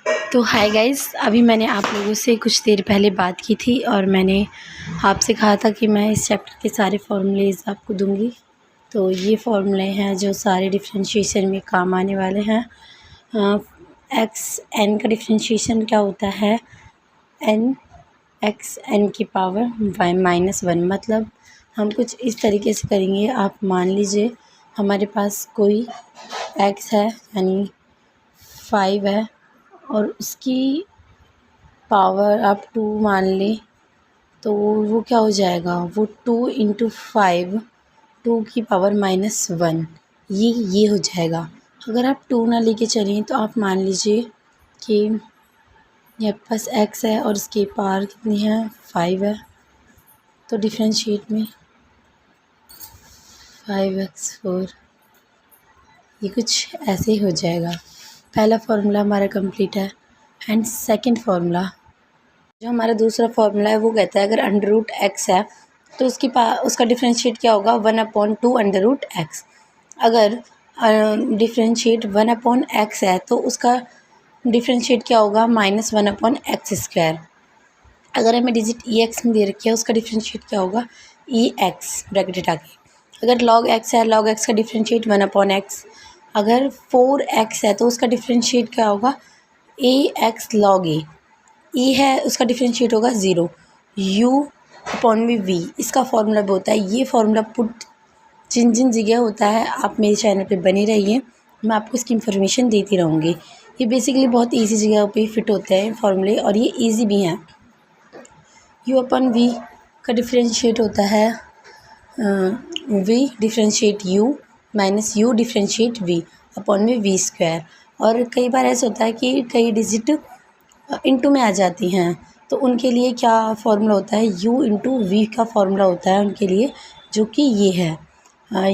तो hi guys, अभी मैंने आप लोगों से कुछ देर पहले बात की थी और मैंने आपसे कहा था कि मैं इस चैप्टर के सारे फॉर्मूलेज आपको दूंगी। तो ये फॉर्मूले हैं जो सारे डिफरेंशिएशन में काम आने वाले हैं। एक्स एन का डिफरेंशिएशन क्या होता है? एन एक्स एन की पावर -1। मतलब हम कुछ इस तरीके से करेंगे। आप मान लीजिए हमारे पास कोई एक्स है यानी 5 है और उसकी पावर आप 2 मान लें तो वो क्या हो जाएगा, वो 2 इंटू 5 2 की पावर -1 ये हो जाएगा। अगर आप 2 ना लेके चलें तो आप मान लीजिए कि ये आपके पास x है और इसकी पावर कितनी है, 5 है। तो डिफरेंशिएट में 5x4 ये कुछ ऐसे ही हो जाएगा। पहला फार्मूला हमारा कंप्लीट है। एंड सेकंड फार्मूला जो हमारा दूसरा फार्मूला है वो कहता है अगर √x है तो उसका डिफरेंशिएट क्या होगा, 1/2 √x। अगर डिफरेंशिएट 1/x है तो उसका डिफरेंशिएट क्या होगा, -1/x²। अगर हमें डिजिट EX में दे रखी है उसका डिफरेंशिएट क्या होगा, EX ब्रैकेट हटा के। अगर log x है, log x का डिफरेंशिएट 1/x। अगर 4x है तो उसका डिफरेंशिएट क्या होगा, AX log A। ई है उसका डिफरेंशिएट होगा 0। u/v इसका फार्मूला भी होता है। ये फार्मूला पुट जिन जिन जगह होता है आप मेरे चैनल पे बने रहिए, मैं आपको इसकी इन्फॉर्मेशन देती रहूँगी। ये बेसिकली बहुत इजी जगह पे फिट होते हैं फार्मूले और ये इजी भी हैं। u/v का डिफरेंशिएट होता है v differentiate u minus u differentiate v/v²। और कई बार ऐसा होता है कि कई डिजिट इंटू में आ जाती हैं तो उनके लिए क्या फार्मूला होता है, u/v का फार्मूला होता है उनके लिए, जो कि ये है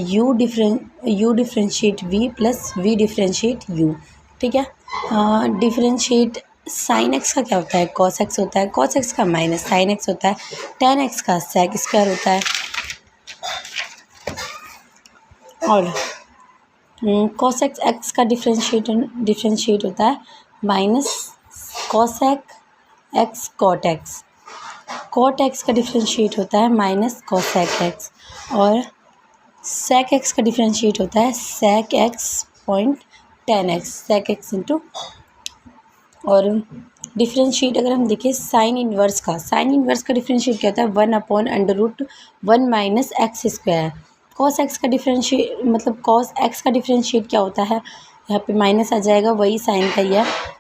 u differentiate v plus v differentiate u। ठीक है। डिफरेंशिएट साइन x का क्या होता है, cos x होता है। cos x का माइनस साइन x होता है। tan x का sec स्क्वायर होता है। और cos x का डिफरेंशिएट होता है minus cosec x cot x। cot x का डिफरेंशिएट होता है माइनस cosec x। और sec x का डिफरेंशिएट होता है sec x point tan x, sec x into. और डिफरेंशिएट अगर हम देखें साइन इन्वर्स का डिफरेंशिएट क्या होता है, 1/√1 माइनस x²। cos x का डिफरेंशिएट मतलब cos x का डिफरेंशिएट क्या होता है, यहाँ पे माइनस आ जाएगा, वही साइन का ही है।